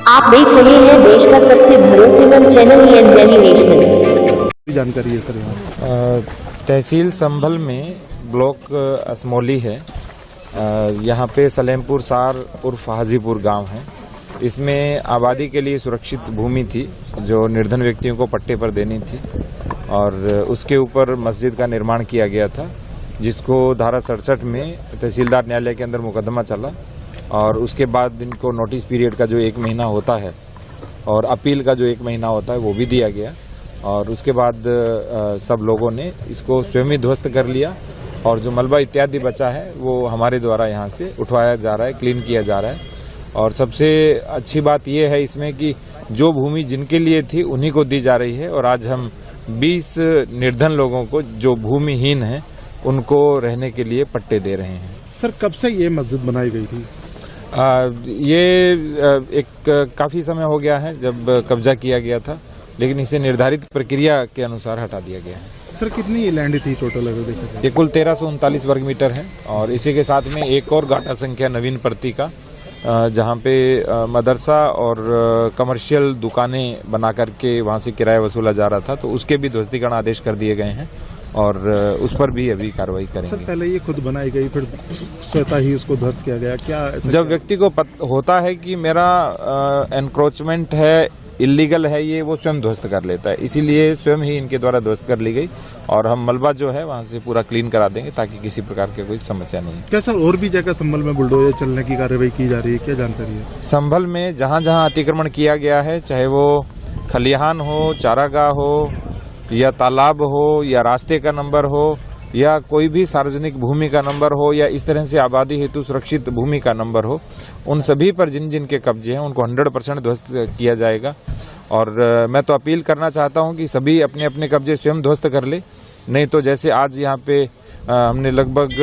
आप देख रहे हैं देश का सबसे भरोसेमंद चैनल दिल्ली नेशनल। जानकारी है सर यहाँ तहसील संभल में ब्लॉक असमोली है। यहाँ पे सलेमपुर सार उर्फ हाजीपुर गांव है। इसमें आबादी के लिए सुरक्षित भूमि थी जो निर्धन व्यक्तियों को पट्टे पर देनी थी और उसके ऊपर मस्जिद का निर्माण किया गया था, जिसको धारा 67 में तहसीलदार न्यायालय के अंदर मुकदमा चला और उसके बाद इनको नोटिस पीरियड का जो 1 महीना होता है और अपील का जो 1 महीना होता है वो भी दिया गया और उसके बाद सब लोगों ने इसको स्वयं ही ध्वस्त कर लिया और जो मलबा इत्यादि बचा है वो हमारे द्वारा यहाँ से उठवाया जा रहा है, क्लीन किया जा रहा है। और सबसे अच्छी बात यह है इसमें कि जो भूमि जिनके लिए थी उन्हीं को दी जा रही है और आज हम 20 निर्धन लोगों को जो भूमिहीन हैं उनको रहने के लिए पट्टे दे रहे हैं। सर कब से ये मस्जिद बनाई गई थी? ये एक काफी समय हो गया है जब कब्जा किया गया था, लेकिन इसे निर्धारित प्रक्रिया के अनुसार हटा दिया गया है। सर कितनी लैंड थी टोटल अगर देखें? ये कुल 1339 वर्ग मीटर है और इसी के साथ में एक और गाटा संख्या नवीन प्रति का जहाँ पे मदरसा और कमर्शियल दुकानें बना करके वहाँ से किराया वसूला जा रहा था, तो उसके भी ध्वस्तीकरण आदेश कर दिए गए हैं और उस पर भी अभी कार्रवाई करेंगे। सर पहले ये खुद बनाई गई फिर स्वतः ही उसको ध्वस्त किया गया क्या? जब व्यक्ति को होता है कि मेरा एनक्रोचमेंट है, इलीगल है, ये वो स्वयं ध्वस्त कर लेता है, इसीलिए स्वयं ही इनके द्वारा ध्वस्त कर ली गई और हम मलबा जो है वहाँ से पूरा क्लीन करा देंगे ताकि किसी प्रकार की कोई समस्या नहीं। क्या सर और भी जगह संभल में बुलडोजर चलने की कार्रवाई की जा रही है, क्या जानकारी है? संभल में जहाँ जहाँ अतिक्रमण किया गया है, चाहे वो खलिहान हो, चारागाह हो या तालाब हो या रास्ते का नंबर हो या कोई भी सार्वजनिक भूमि का नंबर हो या इस तरह से आबादी हेतु सुरक्षित भूमि का नंबर हो, उन सभी पर जिन जिन के कब्जे हैं उनको 100% ध्वस्त किया जाएगा। और मैं तो अपील करना चाहता हूं कि सभी अपने अपने कब्जे स्वयं ध्वस्त कर ले, नहीं तो जैसे आज यहाँ पे हमने लगभग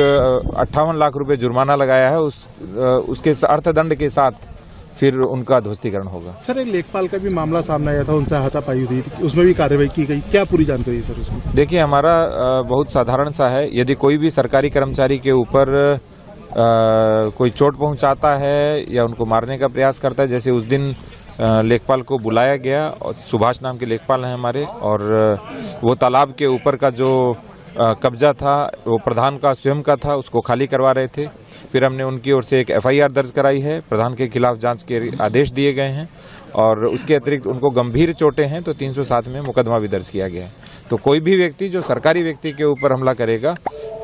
58 लाख रुपए जुर्माना लगाया है, उसके अर्थदंड के साथ फिर उनका ध्वस्तीकरण होगा। सर एक लेखपाल का भी मामला सामने आया था, उनसे हाथापाई हुई थी, उसमें भी कार्रवाई की गई, क्या पूरी जानकारी है सर उसमें? देखिए हमारा बहुत साधारण सा है, यदि कोई भी सरकारी कर्मचारी के ऊपर कोई चोट पहुंचाता है या उनको मारने का प्रयास करता है, जैसे उस दिन लेखपाल को बुलाया गया और सुभाष नाम के लेखपाल हैं हमारे, और वो तालाब के ऊपर का जो कब्जा था वो प्रधान का स्वयं का था, उसको खाली करवा रहे थे। फिर हमने उनकी ओर से एक FIR दर्ज कराई है, प्रधान के खिलाफ जांच के आदेश दिए गए हैं और उसके अतिरिक्त उनको गंभीर चोटें हैं तो 307 में मुकदमा भी दर्ज किया गया है। तो कोई भी व्यक्ति जो सरकारी व्यक्ति के ऊपर हमला करेगा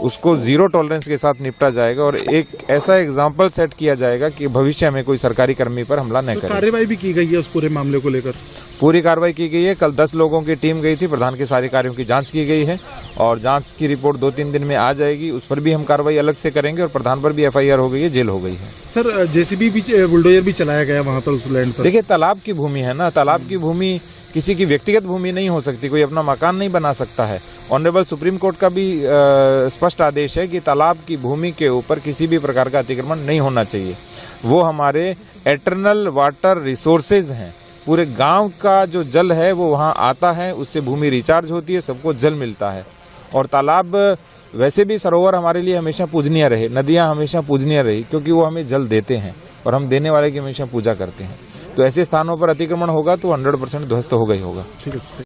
उसको 0 टॉलरेंस के साथ निपटा जाएगा और एक ऐसा एग्जाम्पल सेट किया जाएगा कि भविष्य में कोई सरकारी कर्मी पर हमला न करे। कार्रवाई भी की गई है उस पूरे मामले को लेकर? पूरी कार्रवाई की गई है। कल 10 लोगों की टीम गई थी, प्रधान के सारे कार्यों की जांच की गई है और जांच की रिपोर्ट 2-3 दिन में आ जाएगी, उस पर भी हम कार्रवाई अलग से करेंगे और प्रधान पर भी FIR हो गई है, जेल हो गई है। सर JCB भी बुलडोजर भी चलाया गया वहाँ पर उस लैंड पर? देखिए तालाब की भूमि है ना, तालाब की भूमि किसी की व्यक्तिगत भूमि नहीं हो सकती, कोई अपना मकान नहीं बना सकता है। ऑनरेबल सुप्रीम कोर्ट का भी स्पष्ट आदेश है कि तालाब की भूमि के ऊपर किसी भी प्रकार का अतिक्रमण नहीं होना चाहिए। वो हमारे एटर्नल वाटर रिसोर्सेज हैं, पूरे गांव का जो जल है वो वहां आता है, उससे भूमि रिचार्ज होती है, सबको जल मिलता है। और तालाब वैसे भी सरोवर हमारे लिए हमेशा पूजनीय रहे, नदियां हमेशा पूजनीय रही क्योंकि वो हमें जल देते हैं और हम देने वाले की हमेशा पूजा करते हैं। तो ऐसे स्थानों पर अतिक्रमण होगा तो 100% ध्वस्त होगा ही होगा। ठीक है।